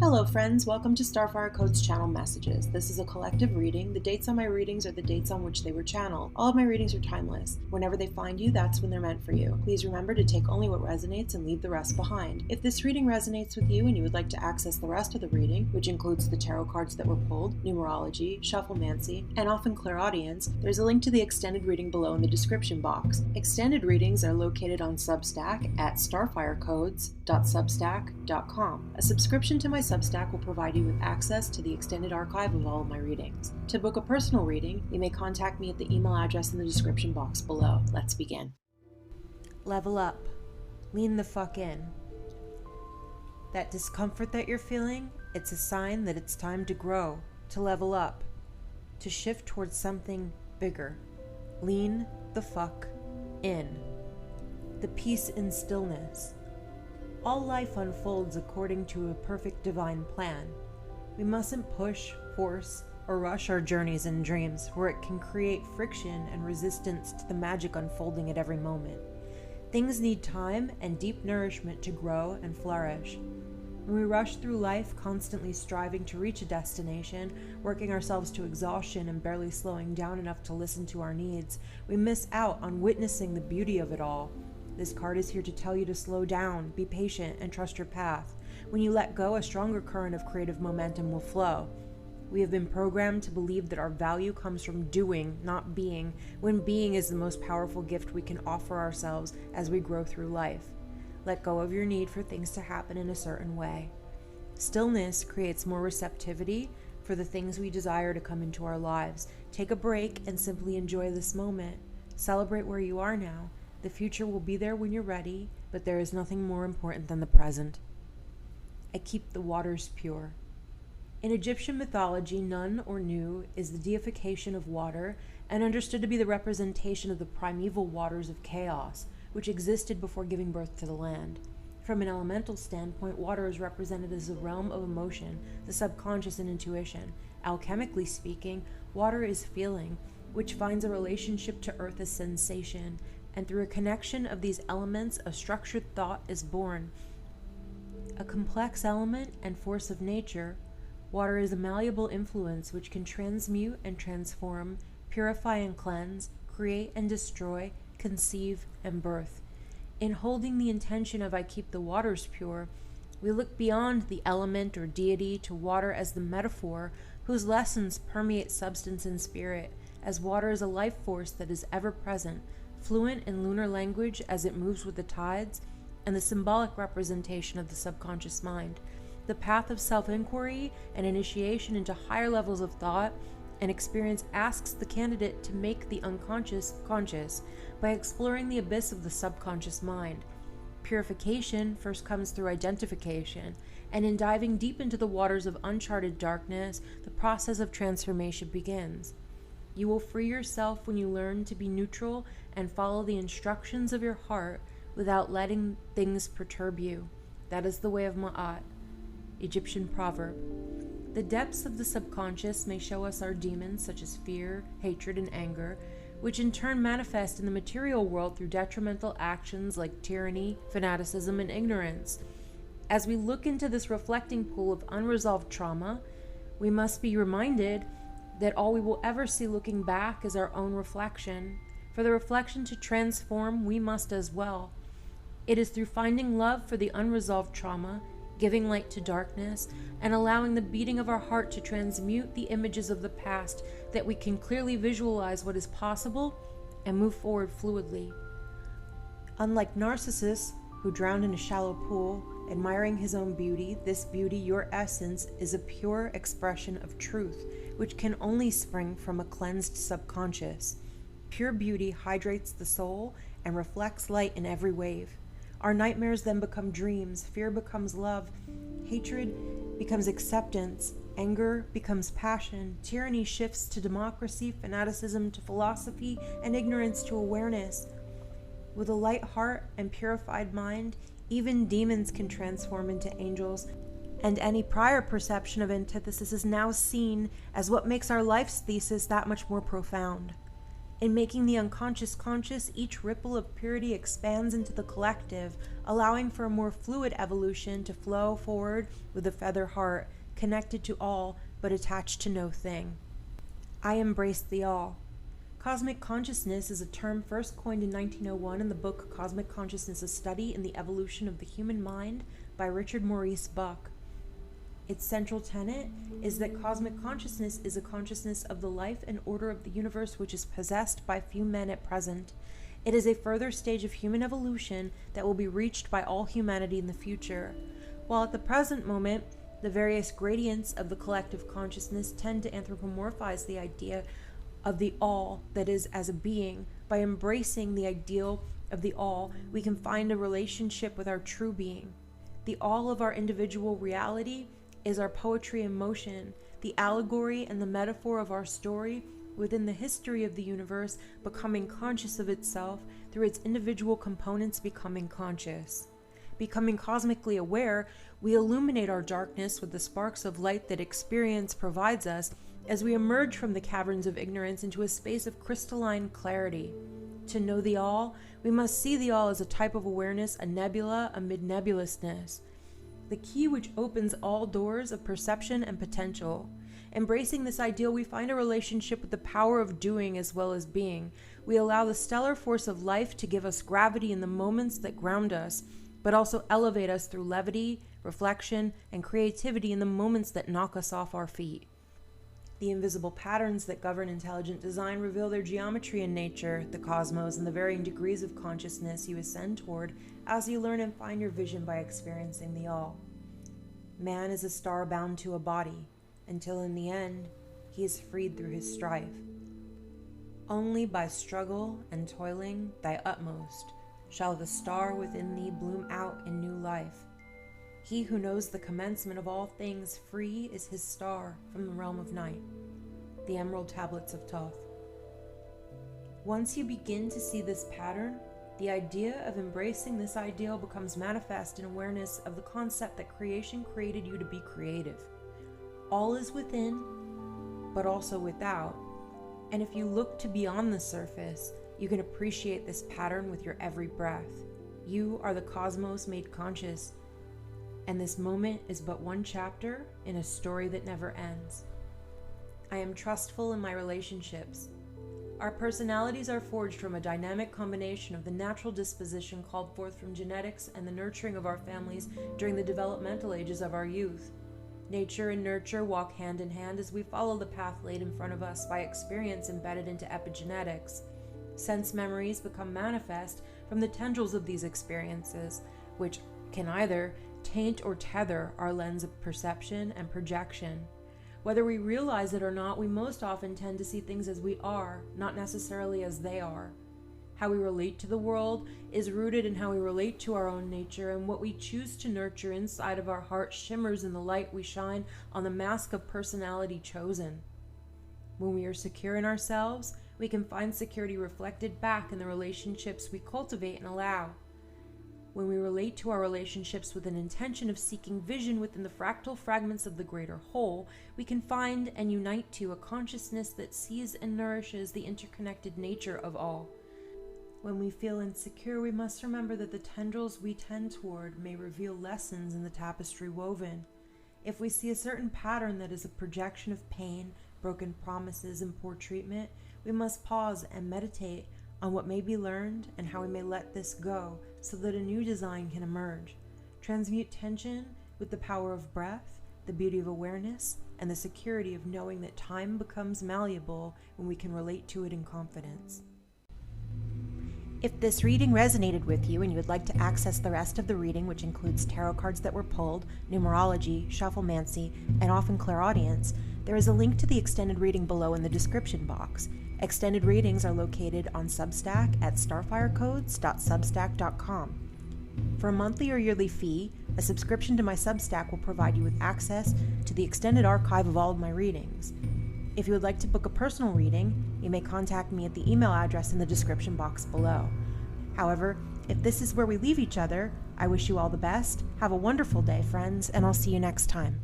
Hello friends, welcome to Starfirecodes channel messages. This is a collective reading. The dates on my readings are the dates on which they were channeled. All of my readings are timeless. Whenever they find you, that's when they're meant for you. Please remember to take only what resonates and leave the rest behind. If this reading resonates with you and you would like to access the rest of the reading, which includes the tarot cards that were pulled, numerology, shufflemancy, and often clairaudience, there's a link to the extended reading below in the description box. Extended readings are located on Substack at starfirecodes.substack.com. A subscription to my Substack will provide you with access to the extended archive of all of my readings. To book a personal reading, you may contact me at the email address in the description box below. Let's begin. Level up. Lean the fuck in. That discomfort that you're feeling, it's a sign that it's time to grow, to level up, to shift towards something bigger. Lean the fuck in. The peace in stillness. All life unfolds according to a perfect divine plan. We mustn't push, force, or rush our journeys and dreams, where it can create friction and resistance to the magic unfolding at every moment. Things need time and deep nourishment to grow and flourish. When we rush through life, constantly striving to reach a destination, working ourselves to exhaustion and barely slowing down enough to listen to our needs, we miss out on witnessing the beauty of it all. This card is here to tell you to slow down, be patient, and trust your path. When you let go, a stronger current of creative momentum will flow. We have been programmed to believe that our value comes from doing, not being, when being is the most powerful gift we can offer ourselves as we grow through life. Let go of your need for things to happen in a certain way. Stillness creates more receptivity for the things we desire to come into our lives. Take a break and simply enjoy this moment. Celebrate where you are now. The future will be there when you're ready, but there is nothing more important than the present. I keep the waters pure. In Egyptian mythology, Nun or Nu is the deification of water and understood to be the representation of the primeval waters of chaos, which existed before giving birth to the land. From an elemental standpoint, water is represented as a realm of emotion, the subconscious and intuition. Alchemically speaking, water is feeling, which finds a relationship to earth as sensation, and through a connection of these elements, a structured thought is born. A complex element and force of nature, water is a malleable influence which can transmute and transform, purify and cleanse, create and destroy, conceive and birth. In holding the intention of I keep the waters pure, we look beyond the element or deity to water as the metaphor whose lessons permeate substance and spirit, as water is a life force that is ever present, fluent in lunar language as it moves with the tides, and the symbolic representation of the subconscious mind. The path of self-inquiry and initiation into higher levels of thought and experience asks the candidate to make the unconscious conscious by exploring the abyss of the subconscious mind. Purification first comes through identification, and in diving deep into the waters of uncharted darkness, the process of transformation begins. You will free yourself when you learn to be neutral and follow the instructions of your heart without letting things perturb you. That is the way of Ma'at, Egyptian proverb. The depths of the subconscious may show us our demons such as fear, hatred, and anger, which in turn manifest in the material world through detrimental actions like tyranny, fanaticism, and ignorance. As we look into this reflecting pool of unresolved trauma, we must be reminded that all we will ever see looking back is our own reflection. For the reflection to transform, we must as well. It is through finding love for the unresolved trauma, giving light to darkness, and allowing the beating of our heart to transmute the images of the past that we can clearly visualize what is possible and move forward fluidly. Unlike Narcissus, who drowned in a shallow pool, admiring his own beauty, this beauty, your essence, is a pure expression of truth, which can only spring from a cleansed subconscious. Pure beauty hydrates the soul and reflects light in every wave. Our nightmares then become dreams, fear becomes love, hatred becomes acceptance, anger becomes passion, tyranny shifts to democracy, fanaticism to philosophy, and ignorance to awareness. With a light heart and purified mind, even demons can transform into angels, and any prior perception of antithesis is now seen as what makes our life's thesis that much more profound. In making the unconscious conscious, each ripple of purity expands into the collective, allowing for a more fluid evolution to flow forward with a feather heart, connected to all but attached to no thing. I embrace the all. Cosmic consciousness is a term first coined in 1901 in the book Cosmic Consciousness: A Study in the Evolution of the Human Mind by Richard Maurice Buck. Its central tenet is that cosmic consciousness is a consciousness of the life and order of the universe which is possessed by few men at present. It is a further stage of human evolution that will be reached by all humanity in the future. While at the present moment, the various gradients of the collective consciousness tend to anthropomorphize the idea of the all that is as a being. By embracing the ideal of the all, we can find a relationship with our true being. The all of our individual reality is our poetry in motion, the allegory and the metaphor of our story within the history of the universe, becoming conscious of itself through its individual components becoming conscious. Becoming cosmically aware, we illuminate our darkness with the sparks of light that experience provides us as we emerge from the caverns of ignorance into a space of crystalline clarity. To know the all, we must see the all as a type of awareness, a nebula amid nebulousness, the key which opens all doors of perception and potential. Embracing this ideal, we find a relationship with the power of doing as well as being. We allow the stellar force of life to give us gravity in the moments that ground us, but also elevate us through levity, reflection, and creativity in the moments that knock us off our feet. The invisible patterns that govern intelligent design reveal their geometry in nature, the cosmos, and the varying degrees of consciousness you ascend toward as you learn and find your vision by experiencing the all. Man is a star bound to a body, until in the end, he is freed through his strife. Only by struggle and toiling thy utmost shall the star within thee bloom out in new life. He who knows the commencement of all things free is his star from the realm of night. The Emerald Tablets of Thoth. Once you begin to see this pattern, the idea of embracing this ideal becomes manifest in awareness of the concept that creation created you to be creative. All is within, but also without. And if you look to beyond the surface, you can appreciate this pattern with your every breath. You are the cosmos made conscious, and this moment is but one chapter in a story that never ends. I am trustful in my relationships. Our personalities are forged from a dynamic combination of the natural disposition called forth from genetics and the nurturing of our families during the developmental ages of our youth. Nature and nurture walk hand in hand as we follow the path laid in front of us by experience embedded into epigenetics. Sense memories become manifest from the tendrils of these experiences, which can either taint or tether our lens of perception and projection. Whether we realize it or not, we most often tend to see things as we are, not necessarily as they are. How we relate to the world is rooted in how we relate to our own nature, and what we choose to nurture inside of our heart shimmers in the light we shine on the mask of personality chosen. When we are secure in ourselves, we can find security reflected back in the relationships we cultivate and allow. When we relate to our relationships with an intention of seeking vision within the fractal fragments of the greater whole, we can find and unite to a consciousness that sees and nourishes the interconnected nature of all. When we feel insecure, we must remember that the tendrils we tend toward may reveal lessons in the tapestry woven. If we see a certain pattern that is a projection of pain, broken promises, and poor treatment, we must pause and meditate on what may be learned and how we may let this go so that a new design can emerge. Transmute tension with the power of breath, the beauty of awareness, and the security of knowing that time becomes malleable when we can relate to it in confidence. If this reading resonated with you and you would like to access the rest of the reading, which includes tarot cards that were pulled, numerology, shufflemancy, and often clairaudience, there is a link to the extended reading below in the description box. Extended readings are located on Substack at starfirecodes.substack.com. For a monthly or yearly fee, a subscription to my Substack will provide you with access to the extended archive of all of my readings. If you would like to book a personal reading, you may contact me at the email address in the description box below. However, if this is where we leave each other, I wish you all the best. Have a wonderful day, friends, and I'll see you next time.